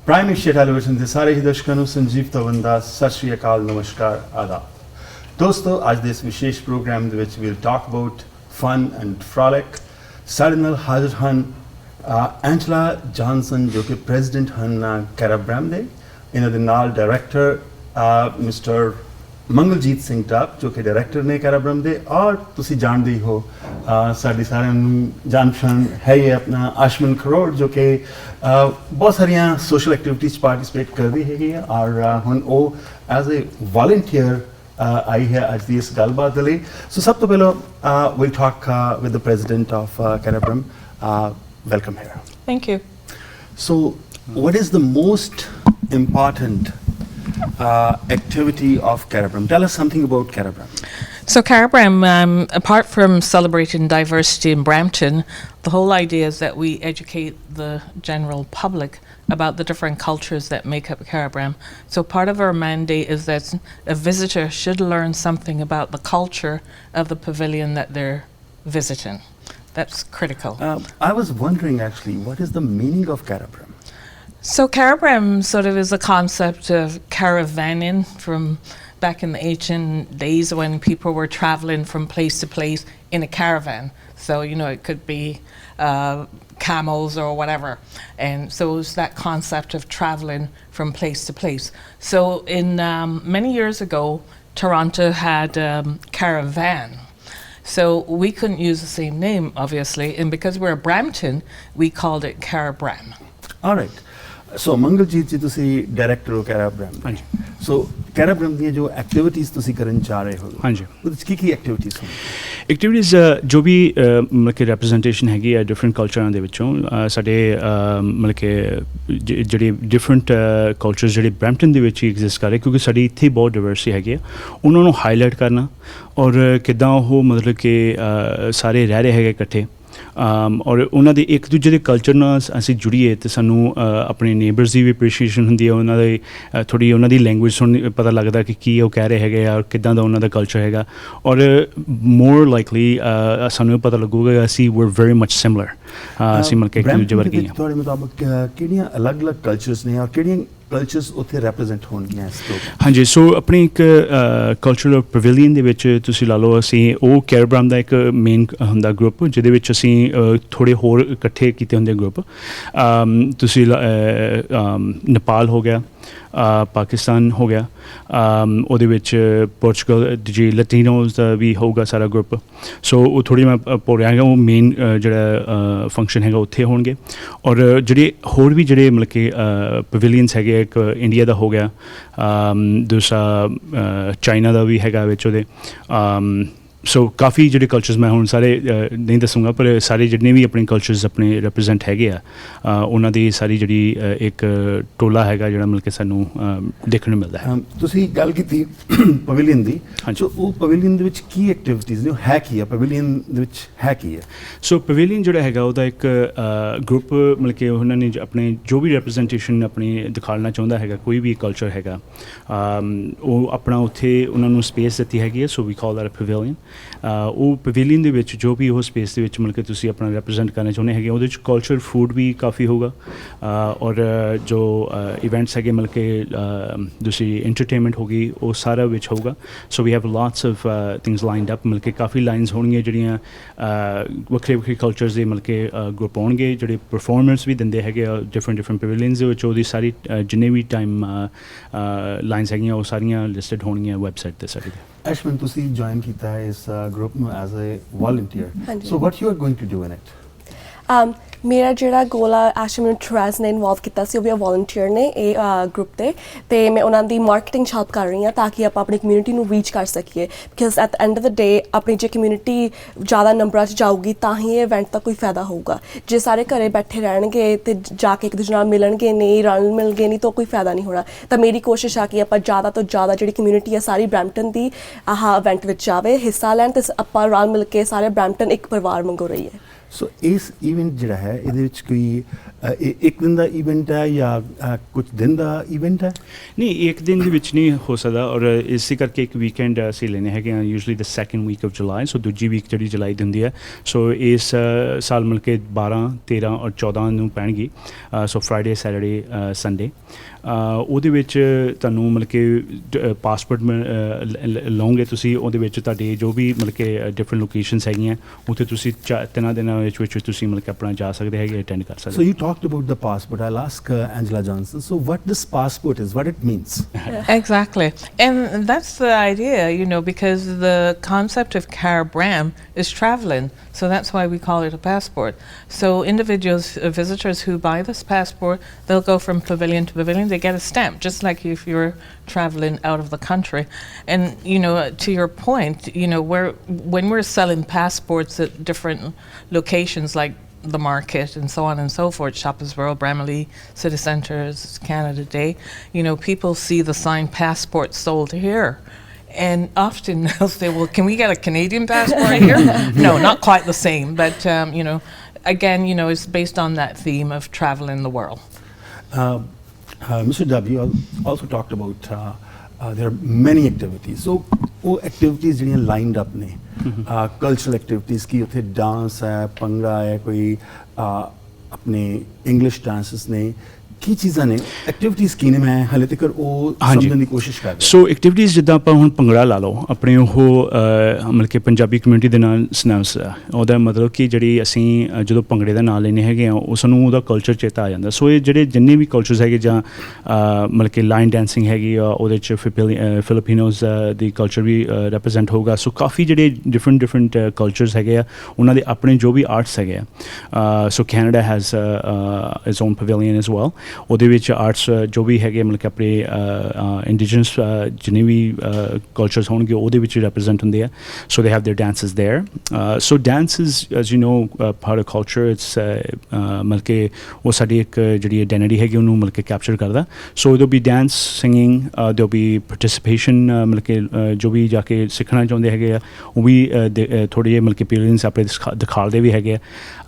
Prime Asia television ਦੇ ਸਾਰੇ ਹੀ ਦਰਸ਼ਕਾਂ ਨੂੰ ਸੰਜੀਵ ਤਵਨ ਦਾ ਸਤਿ ਸ਼੍ਰੀ ਅਕਾਲ, ਨਮਸਕਾਰ, ਆਦਾਬ। ਦੋਸਤੋ, ਅੱਜ ਦੇ ਇਸ ਵਿਸ਼ੇਸ਼ ਪ੍ਰੋਗਰਾਮ ਦੇ ਵਿੱਚ we'll talk about fun and frolic. ਸਾਡੇ ਨਾਲ ਹਾਜ਼ਰ ਹਨ ਐਂਜਲਾ ਜੌਨਸਨ, ਜੋ ਕਿ ਪ੍ਰੈਜ਼ੀਡੈਂਟ ਹਨ ਕੈਰਾਬ੍ਰਾਮ ਦੇ। ਇਹਨਾਂ ਦੇ ਨਾਲ ਡਾਇਰੈਕਟਰ ਮਿਸਟਰ ਮੰਗਲਜੀਤ ਸਿੰਘ ਟਾਪ, ਜੋ ਕਿ ਡਾਇਰੈਕਟਰ ਨੇ ਕੈਰਾਬ੍ਰਾਮ ਦੇ। ਔਰ ਤੁਸੀਂ ਜਾਣਦੇ ਹੀ ਹੋ, ਸਾਡੀ ਸਾਰਿਆਂ ਨੂੰ ਜਾਣ ਪਛਾਣ ਹੈ ਹੀ ਆਪਣਾ ਆਸ਼ਮਨ ਖਰੋੜ, ਜੋ ਕਿ ਬਹੁਤ ਸਾਰੀਆਂ ਸੋਸ਼ਲ ਐਕਟੀਵਿਟੀਜ਼ 'ਚ ਪਾਰਟੀਸਪੇਟ ਕਰਦੀ ਹੈਗੀ ਆ। ਔਰ ਹੁਣ ਉਹ ਐਜ਼ ਏ ਵਾਲੰਟੀਅਰ ਆਈ ਹੈ ਅੱਜ ਦੀ ਇਸ ਗੱਲਬਾਤ ਦੇ ਲਈ। ਸੋ ਸਭ ਤੋਂ ਪਹਿਲਾਂ we'll talk with the president of Carabram. Welcome here. Thank you. So what is the most important activity of Carabram? Tell us something about Carabram. So Carabram, apart from celebrating diversity in Brampton, the whole idea is that we educate the general public about the different cultures that make up Carabram. So part of our mandate is that a visitor should learn something about the culture of the pavilion that they're visiting. That's critical. I was wondering actually, what is the meaning of Carabram? So Carabram sort of is a concept of caravanning from back in the ancient days when people were traveling from place to place in a caravan. So, you know, it could be camels or whatever. And so it's that concept of traveling from place to place. So in many years ago, Toronto had Caravan. So we couldn't use the same name, obviously. And because we're Brampton, we called it Carabram. All right. ਸੋ ਮੰਗਲਜੀਤ ਜੀ, ਤੁਸੀਂ director ਹੋ ਕੈਰਾਬ੍ਰਾਮ। ਹਾਂਜੀ। ਸੋ ਕੈਰਾਬ੍ਰਾਮ ਦੀਆਂ ਜੋ activities ਤੁਸੀਂ ਕਰਨ ਜਾ ਰਹੇ ਹੋ, ਹਾਂਜੀ, ਉਹਦੇ ਵਿੱਚ ਕੀ ਐਕਟੀਵਿਟੀਜ਼ ਹੋਣ? ਐਕਟੀਵਿਟੀਜ਼ ਜੋ ਵੀ ਮਤਲਬ ਕਿ ਰੈਪਰੈਜ਼ੈਂਟੇਸ਼ਨ ਹੈਗੀ ਆ ਡਿਫਰੈਂਟ ਕਲਚਰਾਂ ਦੇ ਵਿੱਚੋਂ। ਸਾਡੇ ਮਤਲਬ ਕਿ ਜਿਹੜੇ ਡਿਫਰੈਂਟ ਕਲਚਰਸ ਜਿਹੜੇ ਬਰੈਂਪਟਨ ਦੇ ਵਿੱਚ ਹੀ ਐਗਜ਼ਿਸਟ ਕਰ ਰਹੇ, ਕਿਉਂਕਿ ਸਾਡੀ ਇੱਥੇ ਬਹੁਤ ਡਾਇਵਰਸਿਟੀ ਹੈਗੀ ਆ, ਉਹਨਾਂ ਨੂੰ ਹਾਈਲਾਈਟ ਕਰਨਾ ਔਰ ਕਿੱਦਾਂ ਉਹ ਮਤਲਬ ਕਿ ਸਾਰੇ ਰਹਿ ਰਹੇ ਹੈਗੇ ਇਕੱਠੇ, ਔਰ ਉਹਨਾਂ ਦੇ ਇੱਕ ਦੂਜੇ ਦੇ ਕਲਚਰ ਨਾਲ ਅਸੀਂ ਜੁੜੀਏ ਅਤੇ ਸਾਨੂੰ ਆਪਣੇ ਨੇਬਰਸ ਦੀ ਵੀ ਐਪਰੀਸ਼ੀਏਸ਼ਨ ਹੁੰਦੀ ਹੈ, ਉਹਨਾਂ ਦੇ ਥੋੜ੍ਹੀ ਉਹਨਾਂ ਦੀ ਲੈਂਗੁਏਜ ਸੁਣ ਪਤਾ ਲੱਗਦਾ ਕਿ ਕੀ ਉਹ ਕਹਿ ਰਹੇ ਹੈਗੇ ਆ ਔਰ ਕਿੱਦਾਂ ਦਾ ਉਹਨਾਂ ਦਾ ਕਲਚਰ ਹੈਗਾ। ਔਰ ਮੋਰ ਲਾਈਕਲੀ ਸਾਨੂੰ ਪਤਾ ਲੱਗੂਗਾ ਅਸੀਂ ਵੀਰ ਵੈਰੀ ਮਚ ਸਿਮਿਲਰ, ਅਸੀਂ ਮਤਲਬ ਕਿ ਇੱਕ ਦੂਜੇ ਵਰਗੇ ਹੀ ਹਾਂ। ਤੁਹਾਡੇ ਮੁਤਾਬਕ ਕਿਹੜੀਆਂ ਅਲੱਗ-ਅਲੱਗ ਕਲਚਰਸ ਨੇ ਔਰ ਕਿਹੜੀਆਂ ਕਲਚਰਸ ਉੱਥੇ ਰੈਪਰੈਜ਼ੈਂਟ ਹੋਣਗੀਆਂ ਇਸ ਤੋਂ? ਹਾਂਜੀ, ਸੋ ਆਪਣੀ ਇੱਕ ਕਲਚਰਲ ਪਵੇਲੀਅਨ ਦੇ ਵਿੱਚ ਤੁਸੀਂ ਲਾ ਲਓ, ਅਸੀਂ ਉਹ ਕੈਰਾਬ੍ਰਾਮ ਦਾ ਇੱਕ ਮੇਨ ਹੁੰਦਾ ਗਰੁੱਪ, ਜਿਹਦੇ ਵਿੱਚ ਅਸੀਂ ਥੋੜ੍ਹੇ ਹੋਰ ਇਕੱਠੇ ਕੀਤੇ ਹੁੰਦੇ ਗਰੁੱਪ। ਤੁਸੀਂ ਨੇਪਾਲ ਹੋ ਗਿਆ, ਪਾਕਿਸਤਾਨ ਹੋ ਗਿਆ, ਉਹਦੇ ਵਿੱਚ ਪੋਰਚੁਗਲ ਜੀ ਲਤੀਨੋਜ਼ ਦਾ ਵੀ ਹੋਊਗਾ ਸਾਰਾ ਗਰੁੱਪ। ਸੋ ਉਹ ਥੋੜ੍ਹੀ ਮੈਂ ਭੁੱਲ ਰਿਹਾ ਹੈਗਾ, ਉਹ ਮੇਨ ਜਿਹੜਾ ਫੰਕਸ਼ਨ ਹੈਗਾ ਉੱਥੇ ਹੋਣਗੇ। ਔਰ ਜਿਹੜੇ ਹੋਰ ਵੀ ਜਿਹੜੇ ਮਤਲਬ ਕਿ ਪਵੇਲੀਅਨਸ ਹੈਗੇ, ਇੱਕ ਇੰਡੀਆ ਦਾ ਹੋ ਗਿਆ, ਦੂਸਰਾ ਚਾਈਨਾ ਦਾ ਵੀ ਹੈਗਾ ਵਿੱਚ ਉਹਦੇ। ਸੋ ਕਾਫੀ ਜਿਹੜੇ ਕਲਚਰਸ ਮੈਂ ਹੁਣ ਸਾਰੇ ਨਹੀਂ ਦੱਸੂੰਗਾ, ਪਰ ਸਾਰੇ ਜਿੰਨੇ ਵੀ ਆਪਣੇ ਕਲਚਰਸ ਆਪਣੇ ਰੈਪਰੈਜ਼ੈਂਟ ਹੈਗੇ ਆ, ਉਹਨਾਂ ਦੀ ਸਾਰੀ ਜਿਹੜੀ ਇੱਕ ਟੋਲਾ ਹੈਗਾ ਜਿਹੜਾ ਮਤਲਬ ਕਿ ਸਾਨੂੰ ਦੇਖਣ ਨੂੰ ਮਿਲਦਾ ਹੈ। ਤੁਸੀਂ ਗੱਲ ਕੀਤੀ ਪਵੇਲੀਅਨ ਦੀ, ਸੋ ਉਹ ਪਵੇਲੀਅਨ ਦੇ ਵਿੱਚ ਕੀ ਐਕਟੀਵਿਟੀਜ਼ ਨੇ, ਉਹ ਹੈ ਕੀ ਆ ਪਵੇਲੀਅਨ ਦੇ ਵਿੱਚ, ਹੈ ਕੀ ਹੈ? ਸੋ ਪਵੇਲੀਅਨ ਜਿਹੜਾ ਹੈਗਾ ਉਹਦਾ ਇੱਕ ਗਰੁੱਪ ਮਤਲਬ ਕਿ ਉਹਨਾਂ ਨੇ ਆਪਣੇ ਜੋ ਵੀ ਰੈਪਰੈਜ਼ੈਂਟੇਸ਼ਨ ਆਪਣੀ ਦਿਖਾਉਣਾ ਚਾਹੁੰਦਾ ਹੈਗਾ, ਕੋਈ ਵੀ ਕਲਚਰ ਹੈਗਾ, ਉਹ ਆਪਣਾ ਉੱਥੇ ਉਹਨਾਂ ਨੂੰ ਸਪੇਸ ਦਿੱਤੀ ਹੈਗੀ ਹੈ। ਸੋ ਵੀ ਕਾਲ ਦੈਟ ਅ ਪਵੇਲੀਅਨ। ਉਹ ਪਵੇਲੀਅਨ ਦੇ ਵਿੱਚ ਜੋ ਵੀ ਉਹ ਸਪੇਸ ਦੇ ਵਿੱਚ ਮਤਲਬ ਕਿ ਤੁਸੀਂ ਆਪਣਾ ਰੈਪਰੈਜ਼ੈਂਟ ਕਰਨਾ ਚਾਹੁੰਦੇ ਹੈਗੇ, ਉਹਦੇ ਵਿੱਚ ਕਲਚਰ ਫੂਡ ਵੀ ਕਾਫੀ ਹੋਊਗਾ। ਔਰ ਜੋ ਇਵੈਂਟਸ ਹੈਗੇ ਮਤਲਬ ਕਿ ਦੂਸਰੀ ਐਂਟਰਟੇਨਮੈਂਟ ਹੋ ਗਈ, ਉਹ ਸਾਰਾ ਵਿੱਚ ਹੋਊਗਾ। So we have lots of things lined up, ਮਤਲਬ ਕਿ ਕਾਫੀ ਲਾਈਨਸ ਹੋਣਗੀਆਂ ਜਿਹੜੀਆਂ ਵੱਖਰੇ ਵੱਖਰੇ ਕਲਚਰਸ ਦੇ ਮਤਲਬ ਕਿ ਗਰੁੱਪ ਹੋਣਗੇ, ਜਿਹੜੇ ਪਰਫੋਰਮੈਂਸ ਵੀ ਦਿੰਦੇ ਹੈਗੇ ਆ ਡਿਫਰੈਂਟ ਪਵੇਲੀਅਨਸ ਦੇ ਵਿੱਚ। ਉਹਦੀ ਸਾਰੀ ਜਿੰਨੇ ਵੀ ਟਾਈਮ ਲਾਈਨਸ ਹੈਗੀਆਂ ਉਹ ਸਾਰੀਆਂ ਲਿਸਟਡ ਹੋਣਗੀਆਂ ਵੈਬਸਾਈਟ 'ਤੇ ਸਾਡੀ। ਐਸ਼ਮਨ, ਤੁਸੀਂ ਜੁਆਇਨ ਕੀਤਾ ਹੈ ਇਸ ਗਰੁੱਪ ਨੂੰ as a volunteer, so what you are going to do in it? ਮੇਰਾ ਜਿਹੜਾ ਗੋਲ ਆ, ਐਸ਼ਮਨ ਟਰੈਸ ਨੇ ਇਨਵੋਲਵ ਕੀਤਾ ਸੀ, ਉਹ ਵੀ ਵਾਲੰਟੀਅਰ ਨੇ ਇਹ ਗਰੁੱਪ 'ਤੇ, ਅਤੇ ਮੈਂ ਉਹਨਾਂ ਦੀ ਮਾਰਕੀਟਿੰਗ 'ਚ ਹੈਲਪ ਕਰ ਰਹੀ ਹਾਂ ਤਾਂ ਕਿ ਆਪਾਂ ਆਪਣੀ ਕਮਿਊਨਿਟੀ ਨੂੰ ਰੀਚ ਕਰ ਸਕੀਏ। Because at the end of the day ਆਪਣੀ ਜੇ ਕਮਿਊਨਿਟੀ ਜ਼ਿਆਦਾ ਨੰਬਰਾਂ 'ਚ ਜਾਊਗੀ ਤਾਂ ਹੀ ਇਹ ਇਵੈਂਟ ਦਾ ਕੋਈ ਫਾਇਦਾ ਹੋਊਗਾ। ਜੇ ਸਾਰੇ ਘਰੇ ਬੈਠੇ ਰਹਿਣਗੇ ਅਤੇ ਜਾ ਕੇ ਇੱਕ ਦੂਜੇ ਨਾਲ ਮਿਲਣਗੇ ਨਹੀਂ, ਰਲ ਮਿਲ ਗਏ ਨਹੀਂ, ਤਾਂ ਕੋਈ ਫਾਇਦਾ ਨਹੀਂ ਹੋਣਾ। ਤਾਂ ਮੇਰੀ ਕੋਸ਼ਿਸ਼ ਆ ਕਿ ਆਪਾਂ ਜ਼ਿਆਦਾ ਤੋਂ ਜ਼ਿਆਦਾ ਜਿਹੜੀ ਕਮਿਊਨਿਟੀ ਆ ਸਾਰੀ ਬਰੈਂਪਟਨ ਦੀ ਆਹ ਇਵੈਂਟ ਵਿੱਚ ਜਾਵੇ, ਹਿੱਸਾ ਲੈਣ, ਅਤੇ ਆਪਾਂ ਰਲ ਮਿਲ ਕੇ ਸਾਰੇ ਬਰੈਂਪਟਨ ਇੱਕ ਪਰਿਵਾਰ ਵਾਂਗੂ ਰਹੀਏ। ਸੋ ਇਸ ਇਵੈਂਟ ਜਿਹੜਾ ਹੈ ਇਹਦੇ ਵਿੱਚ ਕੋਈ ਇੱਕ ਦਿਨ ਦਾ ਇਵੈਂਟ ਹੈ ਜਾਂ ਕੁਝ ਦਿਨ ਦਾ ਇਵੈਂਟ ਹੈ? ਨਹੀਂ, ਇੱਕ ਦਿਨ ਦੇ ਵਿੱਚ ਨਹੀਂ ਹੋ ਸਕਦਾ, ਔਰ ਇਸੇ ਕਰਕੇ ਇੱਕ ਵੀਕਐਂਡ ਅਸੀਂ ਲੈਣੇ ਹੈਗੇ ਆ, usually the second week of July, so ਦੂਜੀ ਵੀਕ ਜਿਹੜੀ ਜੁਲਾਈ ਦੀ ਹੁੰਦੀ ਹੈ। ਸੋ ਇਸ ਸਾਲ ਮਿਲ ਕੇ 12, 13 ਔਰ 14 ਨੂੰ ਪੈਣਗੀ, ਸੋ ਫਰਾਈਡੇ, ਸੈਟਰਡੇ, ਸੰਡੇ। ਉਹਦੇ ਵਿੱਚ ਤੁਹਾਨੂੰ ਮਤਲਬ ਕਿ ਪਾਸਪੋਰਟ ਲਓਗੇ ਤੁਸੀਂ, ਉਹਦੇ ਵਿੱਚ ਤੁਹਾਡੇ ਜੋ ਵੀ ਮਤਲਬ ਕਿ ਡਿਫਰੈਂਟ ਲੋਕੇਸ਼ਨਸ ਹੈਗੀਆਂ, ਉੱਥੇ ਤੁਸੀਂ 3 ਦਿਨਾਂ ਵਿੱਚ ਤੁਸੀਂ ਮਤਲਬ ਕਿ ਆਪਣਾ ਜਾ ਸਕਦੇ ਹੈਗੇ, ਅਟੈਂਡ ਕਰ ਸਕਦੇ। So you talked about the passport. I'll ask Angela Johnson. So what this passport is, what it means? Exactly. And that's the idea, you know, because the concept of Carabram is traveling. So that's why we call it a passport. So individuals, visitors who buy this passport, they'll go from pavilion to pavilion. They get a stamp, just like if you're traveling out of the country. And, you know, to your point, you know, when we're selling passports at different locations like the market and so on and so forth, Shoppers World, Bramley, City Centres, Canada Day, you know, people see the signed passport sold here. And often they'll say, well, can we get a Canadian passport here? No, not quite the same. But, you know, again, you know, it's based on that theme of traveling the world. Mr. W also talked about there are many activities. So वो activities ਜਿਹੜੀਆਂ lined up ਨੇ, cultural activities की ਉੱਥੇ dance है, ਭੰਗੜਾ है, कोई अपने English dances ने, ਕੀ ਚੀਜ਼ਾਂ ਨੇ ਐਕਟੀਵਿਟੀਜ਼ ਕੀ ਨੇ? ਮੈਂ ਹਾਲੇ ਤੱਕ ਉਹ ਸਮਝਣ ਦੀ ਕੋਸ਼ਿਸ਼ ਕਰ ਰਿਹਾ। ਸੋ ਐਕਟੀਵਿਟੀਜ਼ ਜਿੱਦਾਂ ਆਪਾਂ ਹੁਣ ਭੰਗੜਾ ਲਾ ਲਓ, ਆਪਣੇ ਉਹ ਮਤਲਬ ਕਿ ਪੰਜਾਬੀ ਕਮਿਊਨਿਟੀ ਦੇ ਨਾਲ ਸਿਨੈਮਸ ਆ, ਉਹਦਾ ਮਤਲਬ ਕਿ ਜਿਹੜੀ ਅਸੀਂ ਜਦੋਂ ਭੰਗੜੇ ਦਾ ਨਾਂ ਲੈਂਦੇ ਹੈਗੇ ਆ, ਉਹ ਸਾਨੂੰ ਉਹਦਾ ਕਲਚਰ ਚੇਤਾ ਆ ਜਾਂਦਾ। ਸੋ ਇਹ ਜਿਹੜੇ ਜਿੰਨੇ ਵੀ ਕਲਚਰਸ ਹੈਗੇ, ਜਾਂ ਮਤਲਬ ਕਿ ਲਾਈਨ ਡੈਂਸਿੰਗ ਹੈਗੀ ਆ, ਉਹਦੇ 'ਚ ਫਿਲੀਪੀਨੋਜ਼ ਦੀ ਕਲਚਰ ਵੀ ਰਿਪਰੈਜ਼ੈਂਟ ਹੋਊਗਾ। ਸੋ ਕਾਫੀ ਜਿਹੜੇ ਡਿਫਰੈਂਟ ਕਲਚਰਸ ਹੈਗੇ ਆ, ਉਹਨਾਂ ਦੇ ਆਪਣੇ ਜੋ ਵੀ ਆਰਟਸ ਹੈਗੇ ਆ। ਸੋ Canada has it's on pavilion as well. ਉਹਦੇ ਵਿੱਚ ਆਰਟਸ ਜੋ ਵੀ ਹੈਗੇ ਮਤਲਬ ਕਿ ਆਪਣੇ ਇੰਡੀਜਨਸ ਜਿੰਨੇ ਵੀ ਕਲਚਰਸ ਹੋਣਗੇ, ਉਹਦੇ ਵਿੱਚ ਰਿਪਰੈਜ਼ੈਂਟ ਹੁੰਦੇ ਆ। So they have their dances there. So dances, as you know, part of culture. It's ਮਤਲਬ ਕਿ ਉਹ ਸਾਡੀ ਇੱਕ ਜਿਹੜੀ ਆਈਡੈਂਟੀਟੀ ਹੈਗੀ, ਉਹਨੂੰ ਮਤਲਬ ਕਿ ਕੈਪਚਰ ਕਰਦਾ। So there be dance, singing, there be participation, ਮਤਲਬ ਕਿ ਜੋ ਵੀ ਜਾ ਕੇ ਸਿੱਖਣਾ ਚਾਹੁੰਦੇ ਹੈਗੇ ਆ, ਉਹ ਵੀ ਥੋੜ੍ਹੇ ਜਿਹੇ ਮਤਲਬ ਕਿ ਪੇਰੈਂਟਸ ਆਪਣੇ ਦਿਖਾਲਦੇ ਵੀ ਹੈਗੇ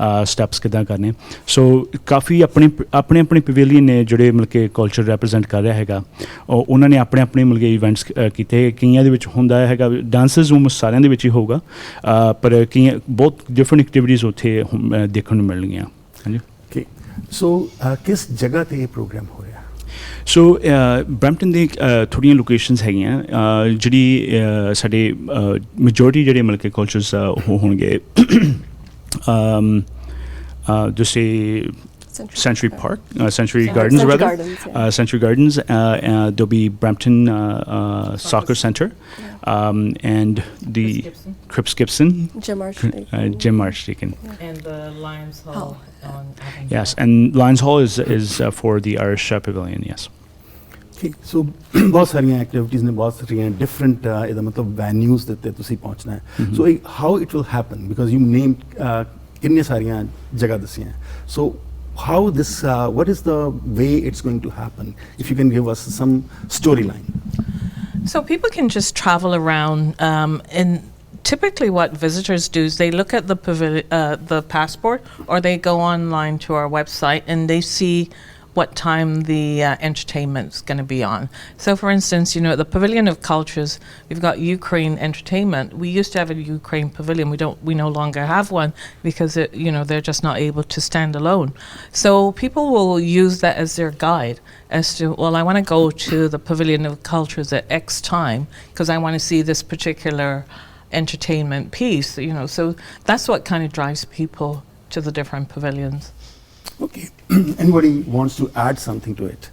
ਆ ਸਟੈਪਸ ਕਿੱਦਾਂ ਕਰਨੇ। ਸੋ ਕਾਫੀ ਆਪਣੇ ਪਵੇਲੀਅਨ ਨੇ ਜਿਹੜੇ ਮਤਲਬ ਕਿ ਕਲਚਰ ਰਿਪਰੈਜ਼ੈਂਟ ਕਰ ਰਿਹਾ ਹੈਗਾ, ਉਹਨਾਂ ਨੇ ਆਪਣੇ ਮਤਲਬ ਕਿ ਇਵੈਂਟਸ ਕੀਤੇ। ਕਈਆਂ ਦੇ ਵਿੱਚ ਹੁੰਦਾ ਹੈਗਾ ਡਾਂਸਿਸ, ਉਹ ਸਾਰਿਆਂ ਦੇ ਵਿੱਚ ਹੀ ਹੋਊਗਾ, ਪਰ ਕਈ ਬਹੁਤ ਡਿਫਰੈਂਟ ਐਕਟੀਵਿਟੀਜ਼ ਉੱਥੇ ਦੇਖਣ ਨੂੰ ਮਿਲਣਗੀਆਂ। ਹਾਂਜੀ। ਓਕੇ, ਸੋ ਕਿਸ ਜਗ੍ਹਾ 'ਤੇ ਇਹ ਪ੍ਰੋਗਰਾਮ ਹੋ ਰਿਹਾ? ਸੋ ਬਰੈਂਪਟਨ ਦੇ ਥੋੜ੍ਹੀਆਂ ਲੋਕੇਸ਼ਨਸ ਹੈਗੀਆਂ, ਜਿਹੜੀ ਸਾਡੇ ਮੈਜੋਰਟੀ ਜਿਹੜੇ ਮਤਲਬ ਕਿ ਕਲਚਰਸ ਉਹ ਹੋਣਗੇ। ਤੁਸੀਂ Century Park, Century Gardens rather. Century Gardens. There'll be Brampton Soccer Centre, and the Cripps Gibson. Jim Archdeacon. And the Lions Hall on Avondale. Yes, and Lions Hall is for the Irish Pavilion. Yes. Okay, so बहुत सारियां activities ने, बहुत सारियां different ਇਹਦਾ ਮਤਲਬ venues ਦੇ ਉੱਤੇ ਤੁਸੀਂ ਪਹੁੰਚਣਾ ਹੈ। So how it will happen, because you named ਕਿੰਨੇ ਸਾਰੀਆਂ ਜਗ੍ਹਾ ਦੱਸੀਆਂ। So how this what is the way it's going to happen, if you can give us some storyline? So people can just travel around, and typically what visitors do is they look at the passport, or they go online to our website and they see what time the entertainment's going to be on. So for instance, you know, at the Pavilion of Cultures, we've got Ukraine entertainment. We used to have a Ukraine pavilion. We no longer have one because you know, they're just not able to stand alone. So people will use that as their guide as to, well, I want to go to the Pavilion of Cultures at X time because I want to see this particular entertainment piece, you know. So that's what kind of drives people to the different pavilions. Okay. Anybody wants to add something to it?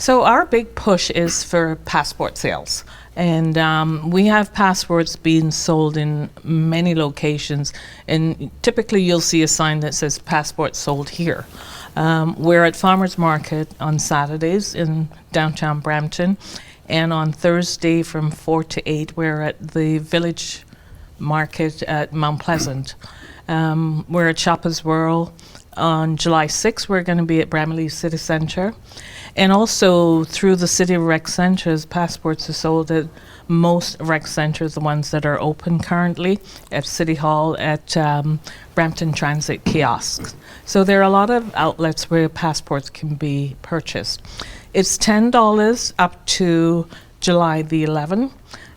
So our big push is for passport sales. And we have passports being sold in many locations. And typically you'll see a sign that says passport sold here. We're at Farmers Market on Saturdays in downtown Brampton. And on Thursday from 4 to 8, we're at the Village Market at Mount Pleasant. We're at Shoppers World. on July 6th, we're going to be at Bramley City Centre. And also through the City Rec Centres, passports are sold at most rec centres, the ones that are open currently, at City Hall, at Brampton Transit kiosks. So there are a lot of outlets where passports can be purchased. It's $10 up to July the 11th.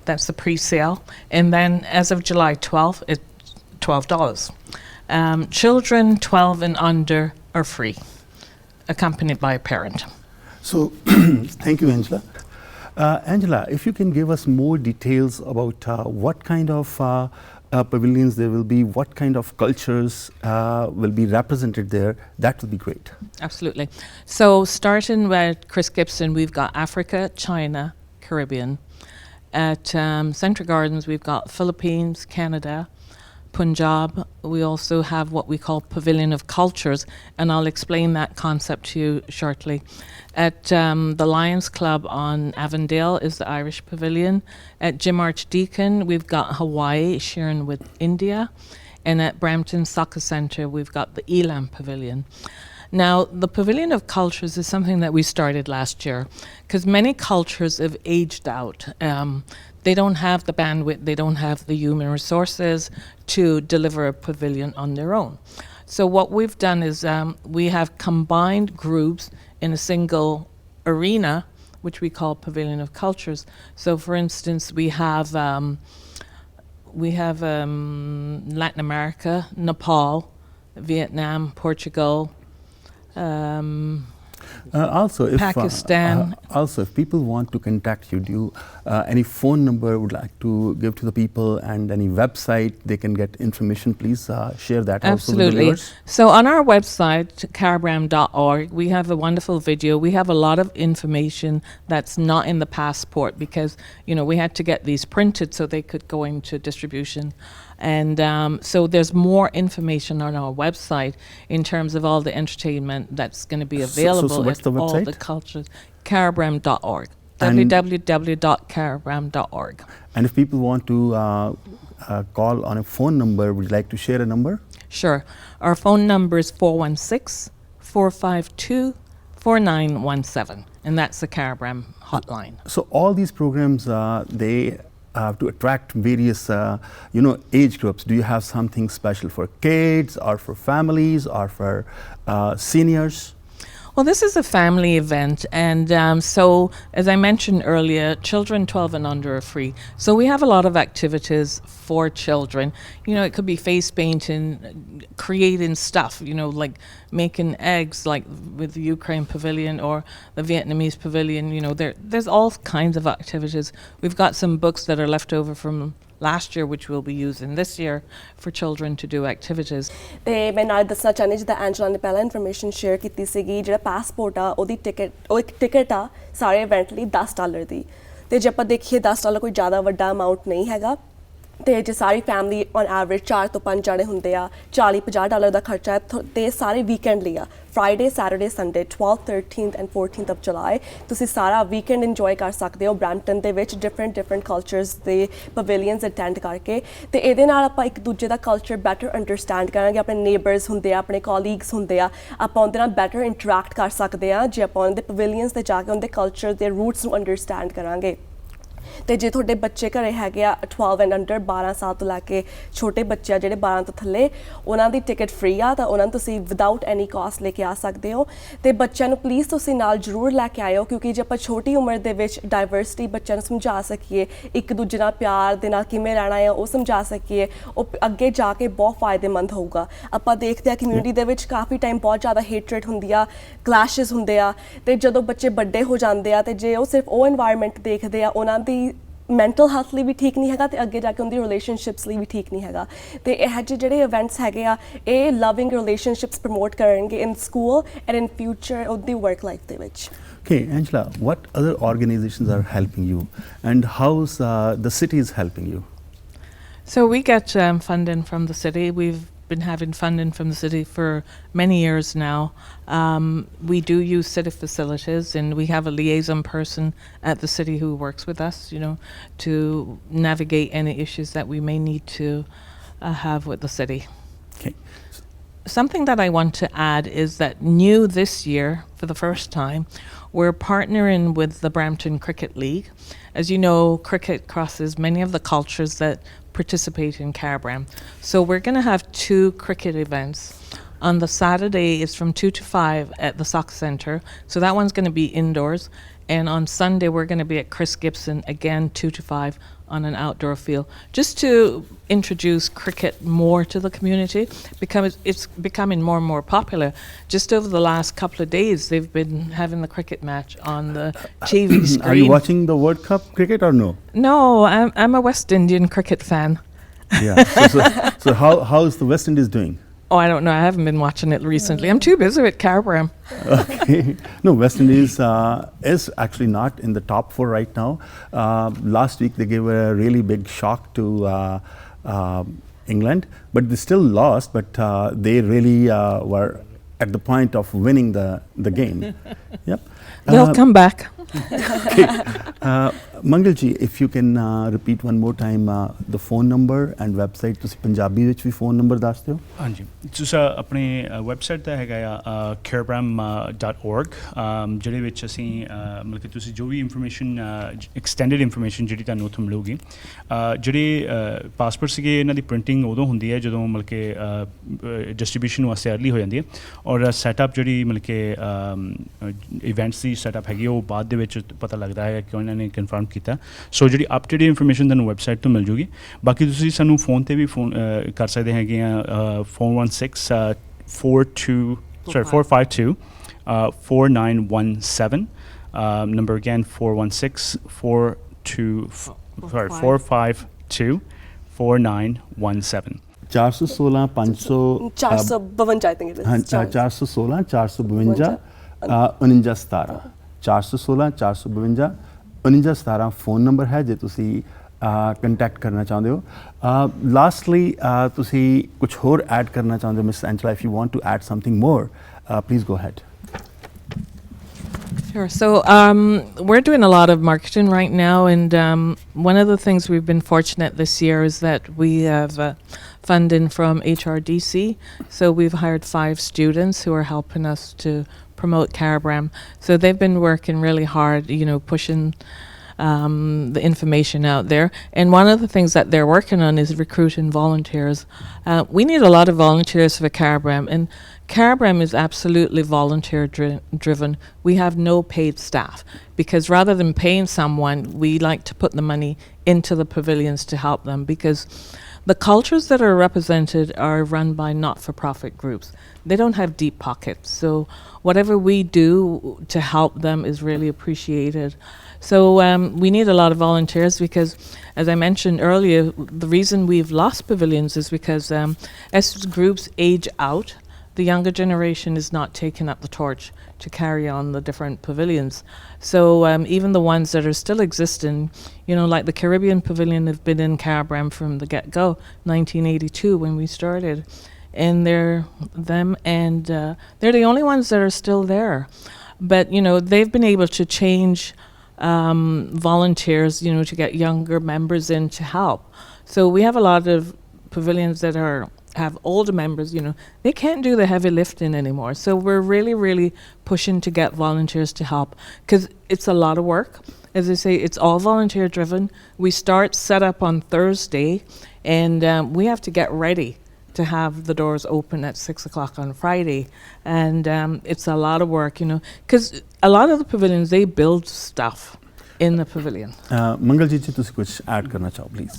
That's the pre-sale. And then as of July 12th, it's $12. Children 12 and under are free, accompanied by a parent. So, thank you, Angela. Angela, if you can give us more details about what kind of pavilions there will be, what kind of cultures will be represented there, that would be great. Absolutely. So starting with Chris Gibson, we've got Africa, China, Caribbean. At Central Gardens, we've got Philippines, Canada, Punjab. We also have what we call Pavilion of Cultures, and I'll explain that concept to you shortly. At the Lions Club on Avondale is the Irish Pavilion. At Jim Archdeacon, we've got Hawaii sharing with India. And at Brampton Soccer Centre, we've got the Elam Pavilion. Now, the Pavilion of Cultures is something that we started last year because many cultures have aged out. They don't have the bandwidth, they don't have the human resources to deliver a pavilion on their own. So what we've done is we have combined groups in a single arena, which we call Pavilion of Cultures. So for instance, we have Latin America, Nepal, Vietnam, Portugal, Also, if Pakistan. Also, if people want to contact you, do you any phone number would like to give to the people, and any website they can get information? Please share that. Absolutely. Also with the viewers. So on our website, carabram.org, we have a wonderful video. We have a lot of information that's not in the passport because, you know, we had to get these printed so they could go into distribution. And so there's more information on our website in terms of all the entertainment that's going to be available. So what's the all website? the cultures. Carabram.org. And www.carabram.org. And if people want to call on a phone number, would you like to share a number? Sure. Our phone number is 416-452-4917, and that's the Carabram hotline. So all these programs, they to attract various, age groups. Do you have something special for kids, or for families, or for seniors? Well, this is a family event, and so, as I mentioned earlier, children 12 and under are free. So we have a lot of activities for children. You know, it could be face painting, creating stuff, you know, like making eggs, like with the Ukraine pavilion or the Vietnamese pavilion. You know, there's all kinds of activities. We've got some books that are left over from last year, which we'll be using this year for children to do activities. ਤੇ ਮੈਂ ਨਾਲ ਦੱਸਣਾ ਚਾਹੁੰਦੀ ਜਿੱਦਾਂ Angela ਨੇ ਪਹਿਲਾਂ information share ਕੀਤੀ ਸੀਗੀ ਜਿਹੜਾ ਪਾਸਪੋਰਟ ਆ ਉਹਦੀ ਟਿਕਟ ਆ ਸਾਰੇ ਇਵੈਂਟ ਲਈ $10 ਦੀ ਤੇ ਜੇ ਆਪਾਂ ਦੇਖੀਏ $10 ਕੋਈ ਜ਼ਿਆਦਾ ਵੱਡਾ ਅਮਾਉਂਟ ਨਹੀਂ ਹੈਗਾ ਤੇ ਜੇ ਸਾਰੀ ਫੈਮਿਲੀ ਔਨ ਐਵਰੇਜ 4 ਤੋਂ 5 ਜਣੇ ਹੁੰਦੇ ਆ $40-50 ਦਾ ਖਰਚਾ ਹੈ ਤੇ ਸਾਰੇ ਵੀਕਐਂਡ ਲਈ ਆ Friday, Saturday, Sunday, 12th, 13th and 14th of July. ਤੁਸੀਂ ਸਾਰਾ ਵੀਕਐਂਡ ਇੰਜੋਏ ਕਰ ਸਕਦੇ ਹੋ ਬ੍ਰੈਂਪਟਨ ਦੇ ਵਿੱਚ ਡਿਫਰੈਂਟ ਕਲਚਰਸ ਦੇ ਪਵੇਲੀਅਨਸ ਅਟੈਂਡ ਕਰਕੇ ਤੇ ਇਹਦੇ ਨਾਲ ਆਪਾਂ ਇੱਕ ਦੂਜੇ ਦਾ ਕਲਚਰ ਬੈਟਰ ਅੰਡਰਸਟੈਂਡ ਕਰਾਂਗੇ ਆਪਣੇ ਨੇਬਰਸ ਹੁੰਦੇ ਆ ਆਪਣੇ ਕੋਲੀਗਸ ਹੁੰਦੇ ਆ ਆਪਾਂ ਉਹਦੇ ਨਾਲ ਬੈਟਰ ਇੰਟਰੈਕਟ ਕਰ ਸਕਦੇ ਆ ਜੇ ਆਪਾਂ ਉਹਨਾਂ ਦੇ ਪਵੇਲੀਅਨਸ ਤੇ ਜਾ ਕੇ ਉਹਨਾਂ ਦੇ ਕਲਚਰ ਦੇ ਰੂਟਸ ਨੂੰ ਅੰਡਰਸਟੈਂਡ ਕਰਾਂਗੇ ਤੇ ਜੇ ਤੁਹਾਡੇ ਬੱਚੇ ਘਰੇ ਹੈਗੇ ਆ 12 ਐਂਡ ਅੰਡਰ 12 ਸਾਲ ਤੋਂ ਲੈ ਕੇ ਛੋਟੇ ਬੱਚੇ ਆ ਜਿਹੜੇ 12 ਤੋਂ ਥੱਲੇ ਉਹਨਾਂ ਦੀ ਟਿਕਟ ਫ੍ਰੀ ਆ ਤਾਂ ਉਹਨਾਂ ਨੂੰ ਤੁਸੀਂ ਵਿਦਆਊਟ ਐਨੀ ਕਾਸਟ ਲੈ ਕੇ ਆ ਸਕਦੇ ਹੋ ਤੇ ਬੱਚਿਆਂ ਨੂੰ ਪਲੀਜ਼ ਤੁਸੀਂ ਨਾਲ ਜ਼ਰੂਰ ਲੈ ਕੇ ਆਇਓ ਕਿਉਂਕਿ ਜੇ ਆਪਾਂ ਛੋਟੀ ਉਮਰ ਦੇ ਵਿੱਚ ਡਾਇਵਰਸਿਟੀ ਬੱਚਿਆਂ ਨੂੰ ਸਮਝਾ ਸਕੀਏ ਇੱਕ ਦੂਜੇ ਨਾਲ ਪਿਆਰ ਦੇ ਨਾਲ ਕਿਵੇਂ ਰਹਿਣਾ ਆ ਉਹ ਸਮਝਾ ਸਕੀਏ ਉਹ ਅੱਗੇ ਜਾ ਕੇ ਬਹੁਤ ਫਾਇਦੇਮੰਦ ਹੋਊਗਾ ਆਪਾਂ ਦੇਖਦੇ ਆ ਕਮਿਊਨਿਟੀ ਦੇ ਵਿੱਚ ਕਾਫੀ ਟਾਈਮ ਬਹੁਤ ਜ਼ਿਆਦਾ ਹੇਟਰੇਟ ਹੁੰਦੀ ਆ ਕਲੈਸ਼ਸ ਹੁੰਦੇ ਆ ਤੇ ਜਦੋਂ ਬੱਚੇ ਵੱਡੇ ਹੋ ਜਾਂਦੇ ਆ ਤੇ ਜੇ ਉਹ ਸਿਰਫ ਉਹ এনवायरमेंट ਦੇਖਦੇ ਆ ਉਹਨਾਂ ਦੀ ਮੈਂਟਲ ਹੈਲਥ ਲਈ ਵੀ ਠੀਕ ਨਹੀਂ ਹੈਗਾ ਤੇ ਅੱਗੇ ਜਾ ਕੇ ਉਹਦੀ ਰਿਲੇਸ਼ਨਸ਼ਿਪਸ ਲਈ ਵੀ ਠੀਕ ਨਹੀਂ ਹੈਗਾ ਤੇ ਇਹ ਜਿਹੜੇ ਇਵੈਂਟਸ ਹੈਗੇ ਆ ਇਹ ਲਵਿੰਗ ਰਿਲੇਸ਼ਨਸ਼ਿਪਸ ਪ੍ਰਮੋਟ ਕਰਨਗੇ ਇਨ ਸਕੂਲ ਐਂਡ ਇਨ ਫਿਊਚਰ ਉਹਦੀ ਵਰਕ ਲਾਈਫ ਦੇ ਵਿੱਚ Okay, Angela, what other organizations are helping you, and how's the city is helping you? So we get funding from the city. We've been having funding from the city for many years now. We do use city facilities, and we have a liaison person at the city who works with us, you know, to navigate any issues that we may need to have with the city. Okay. something that I want to add is that new this year, for the first time, we're partnering with the Brampton Cricket League. As you know, cricket crosses many of the cultures that participate in Carabram. So we're going to have 2 cricket events. On the Saturday, it's from 2 to 5 at the Sock Centre. So that one's going to be indoors. And on Sunday, we're going to be at Chris Gibson, again, 2 to 5 on an outdoor field, just to introduce cricket more to the community, because it's becoming more and more popular. Just over the last couple of days, they've been having the cricket match on the TV screen. Are you watching the World Cup cricket or no? No, I'm a West Indian cricket fan. Yeah. So how is the West Indies doing? Oh, I don't know. I haven't been watching it recently. I'm too busy with Carabram. Okay. No, West Indies is actually not in the top 4 right now. Last week they gave a really big shock to England, but they still lost. But they really were at the point of winning the game. Yep. They'll come back. Okay. Mangal ji, if you can repeat one more time the phone number and website. ਤੁਸੀਂ ਪੰਜਾਬੀ ਵਿੱਚ ਵੀ phone number ਦੱਸ ਦਿਓ. ਹਾਂਜੀ, ਤੁਸੀਂ ਆਪਣੇ website ਦਾ ਹੈਗਾ ਆ carabram.org, ਜਿਹਦੇ ਵਿੱਚ ਅਸੀਂ ਮਤਲਬ ਕਿ ਤੁਸੀਂ ਜੋ ਵੀ ਇਨਫੋਰਮੇਸ਼ਨ ਐਕਸਟੈਂਡਡ ਇਨਫੋਰਮੇਸ਼ਨ ਜਿਹੜੀ ਤੁਹਾਨੂੰ ਉੱਥੋਂ ਮਿਲੂਗੀ. ਜਿਹੜੇ ਪਾਸਪੋਰਟ ਸੀਗੇ ਇਹਨਾਂ ਦੀ ਪ੍ਰਿੰਟਿੰਗ ਉਦੋਂ ਹੁੰਦੀ ਹੈ ਜਦੋਂ ਮਤਲਬ ਕਿ ਡਿਸਟਰੀਬਿਊਸ਼ਨ ਵਾਸਤੇ ਅਰਲੀ ਹੋ ਜਾਂਦੀ ਹੈ, ਔਰ ਸੈਟਅਪ ਜਿਹੜੀ ਮਤਲਬ ਕਿ ਇਵੈਂਟਸ ਦੀ ਸੈਟਅਪ ਹੈਗੀ ਉਹ ਬਾਅਦ ਦੇ ਵਿੱਚ ਪਤਾ ਲੱਗਦਾ ਹੈ ਕਿ ਉਹਨਾਂ ਨੇ ਕਨਫਰਮ ਕੀਤਾ. ਸੋ ਜਿਹੜੀ ਅਪ ਟੂ ਡੇਟ ਇਨਫੋਰਮੇਸ਼ਨ ਤੁਹਾਨੂੰ ਵੈਬਸਾਈਟ ਤੋਂ ਮਿਲ ਜੂਗੀ. ਬਾਕੀ ਤੁਸੀਂ ਸਾਨੂੰ ਫੋਨ 'ਤੇ ਵੀ ਫੋਨ ਕਰ ਸਕਦੇ ਹੈਗੇ ਆ 452 4917. Number again 452 4917. 416 500 452 I think it is. 416 452 4917. 416 452 4917 phone number है जे तुसी ਕੰਟੈਕਟ ਕਰਨਾ ਚਾਹੁੰਦੇ ਹੋ. ਲਾਸਟਲੀ ਤੁਸੀਂ ਕੁਝ ਹੋਰ ਐਡ ਕਰਨਾ ਚਾਹੁੰਦੇ ਹੋ miss Angela? If you want to add something more please go ahead. Sure. So we're doing a lot of marketing right now, and one of the things we've been fortunate this year is that we have funding from HRDC. So we've hired 5 students who are helping us to promote Carabram. So they've been working really hard, you know, pushing the information out there. And one of the things that they're working on is recruiting volunteers. We need a lot of volunteers for Carabram, and Carabram is absolutely volunteer driven. We have no paid staff because rather than paying someone, we like to put the money into the pavilions to help them, because the cultures that are represented are run by not-for-profit groups. They don't have deep pockets, so whatever we do to help them is really appreciated. So we need a lot of volunteers because, as I mentioned earlier, the reason we've lost pavilions is because as groups age out, the younger generation is not taking up the torch to carry on the different pavilions. So even the ones that are still existing, you know, like the Caribbean Pavilion have been in Carabram from the get-go, 1982 when we started. And they're the only ones that are still there. But, you know, they've been able to change volunteers, you know, to get younger members in to help. So we have a lot of pavilions that have older members, you know, they can't do the heavy lifting anymore. So we're really, really pushing to get volunteers to help, because it's a lot of work. As I say, it's all volunteer driven. We start set up on Thursday, and we have to get ready to have the doors open at 6 o'clock on Friday. And it's a lot of work, you know, because a lot of the pavilions, they build stuff in the pavilion. Mangal ji, ਤੁਸੀਂ ਕੁਝ add ਕਰਨਾ ਚਾਹੋ please?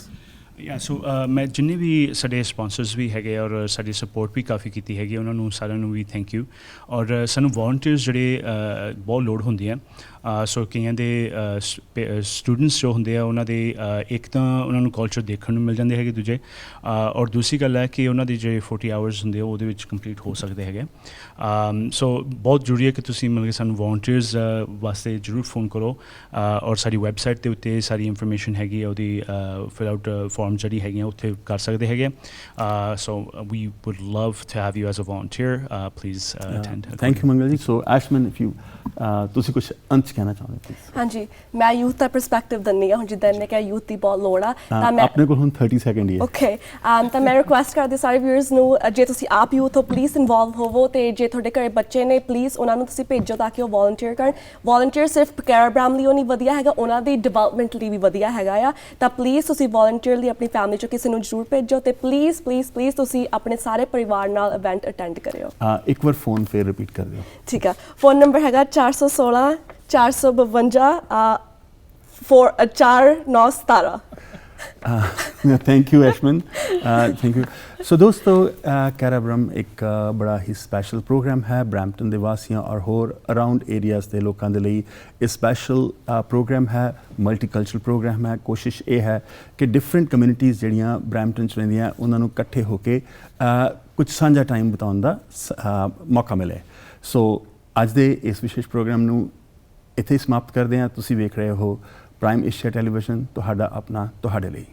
ਯਾ ਸੋ ਮੈਂ ਜਿੰਨੇ ਵੀ ਸਾਡੇ sponsors ਵੀ ਹੈਗੇ ਔਰ ਸਾਡੀ ਸਪੋਰਟ ਵੀ ਕਾਫੀ ਕੀਤੀ ਹੈਗੀ, ਉਹਨਾਂ ਨੂੰ ਸਾਰਿਆਂ ਨੂੰ ਵੀ ਥੈਂਕ ਯੂ. ਔਰ ਸਾਨੂੰ ਵੋਲੰਟੀਅਰਸ ਜਿਹੜੇ ਬਹੁਤ ਲੋੜ ਹੁੰਦੀ ਹੈ. ਸੋ ਕਈਆਂ ਦੇ ਸਟੂਡੈਂਟਸ ਜੋ ਹੁੰਦੇ ਆ ਉਹਨਾਂ ਦੇ ਇੱਕ ਤਾਂ ਉਹਨਾਂ ਨੂੰ ਕਲਚਰ ਦੇਖਣ ਨੂੰ ਮਿਲ ਜਾਂਦੇ ਹੈਗੇ, ਦੂਜੇ ਔਰ ਦੂਸਰੀ ਗੱਲ ਹੈ ਕਿ ਉਹਨਾਂ ਦੀ ਜਿਹੜੇ 40 ਆਵਰਸ ਹੁੰਦੇ ਆ ਉਹਦੇ ਵਿੱਚ ਕੰਪਲੀਟ ਹੋ ਸਕਦੇ ਹੈਗੇ. ਸੋ ਬਹੁਤ ਜ਼ਰੂਰੀ ਹੈ ਕਿ ਤੁਸੀਂ ਮਤਲਬ ਕਿ ਸਾਨੂੰ ਵੋਲੰਟੀਅਰਸ ਵਾਸਤੇ ਜ਼ਰੂਰ ਫੋਨ ਕਰੋ, ਔਰ ਸਾਡੀ ਵੈਬਸਾਈਟ ਦੇ ਉੱਤੇ ਸਾਰੀ ਇਨਫੋਰਮੇਸ਼ਨ ਹੈਗੀ ਉਹਦੀ ਫਿਲ ਆਊਟ ਫਾਰਮ ਜਿਹੜੀ ਹੈਗੀਆਂ ਉੱਥੇ ਕਰ ਸਕਦੇ ਹੈਗੇ. So we would love to have you as a volunteer. Please attend. Thank you Mangal ji. So ਐਸ਼ਮਨ, if you ਤੁਸੀਂ ਕੁਝ ਅੰਤ ਕੁਝ ਕਹਿਣਾ ਚਾਹੁੰਦੇ ਪਲੀਜ਼? ਹਾਂਜੀ, ਮੈਂ ਯੂਥ ਦਾ ਪਰਸਪੈਕਟਿਵ ਦਿੰਦੀ ਹਾਂ। ਹੁਣ ਜਿੱਦਾਂ ਇਹਨੇ ਕਿਹਾ ਯੂਥ ਦੀ ਬਹੁਤ ਲੋੜ ਆ, ਤਾਂ ਮੈਂ ਆਪਣੇ ਕੋਲ ਹੁਣ 30 ਸੈਕਿੰਡ ਹੀ ਹੈ। ਓਕੇ, ਤਾਂ ਮੈਂ ਰਿਕੁਐਸਟ ਕਰਦੀ ਸਾਰੇ ਵਿਊਅਰਸ ਨੂੰ, ਜੇ ਤੁਸੀਂ ਆਪ ਯੂਥ ਹੋ ਪਲੀਜ਼ ਇਨਵੋਲਵ ਹੋਵੋ, ਤੇ ਜੇ ਤੁਹਾਡੇ ਘਰੇ ਬੱਚੇ ਨੇ ਪਲੀਜ਼ ਉਹਨਾਂ ਨੂੰ ਤੁਸੀਂ ਭੇਜੋ ਤਾਂ ਕਿ ਉਹ ਵੋਲੰਟੀਅਰ ਕਰਨ। ਵੋਲੰਟੀਅਰ ਸਿਰਫ ਕੈਰਾਬ੍ਰਾਮ ਲਈ ਉਹ ਨਹੀਂ ਵਧੀਆ ਹੈਗਾ, ਉਹਨਾਂ ਦੀ ਡਿਵੈਲਪਮੈਂਟ ਲਈ ਵੀ ਵਧੀਆ ਹੈਗਾ ਆ। ਤਾਂ ਪਲੀਜ਼ ਤੁਸੀਂ ਵੋਲੰਟੀਅਰ ਲਈ ਆਪਣੀ ਫੈਮਿਲੀ 'ਚੋਂ ਕਿਸੇ ਨੂੰ ਜ਼ਰੂਰ ਭੇਜੋ, ਤੇ ਪਲੀਜ਼ ਪਲੀਜ਼ ਪਲੀਜ਼ ਤੁਸੀਂ ਆਪਣੇ ਸਾਰੇ ਪਰਿਵਾਰ ਨਾਲ ਇਵੈਂਟ ਅਟੈਂਡ ਕਰਿਓ। ਇੱਕ ਵਾਰ ਫੋਨ ਫੇਰ ਰਿਪੀਟ ਕਰ ਦਿਓ। ਠੀਕ ਆ, ਫੋਨ ਨੰਬਰ ਹੈਗਾ 416 452 4917। Thank you Ashman, thank you. So दोस्तों, कैराब्रम एक बड़ा ही स्पैशल प्रोग्राम है ब्रैम्पटन दे वासियां और होर अराउंड एरियाज़ के लोगों के लिए ये स्पैशल प्रोग्राम है, मल्टीकल्चरल प्रोग्राम है। कोशिश ये है कि डिफरेंट कम्यूनिटीज़ जिहड़ियां ब्रैम्पटन च रहिंदियां उन्हां नूं इकट्ठे होके कुछ साझा टाइम बिताउण दा मौका मिले। सो अज दे इस विशेष प्रोग्राम नूं इत्थे समाप्त करदे हां। तुसीं वेख रहे हो प्राइम एशिया टैलीविजन, तुहाडा अपना तुहाडे ਲਈ।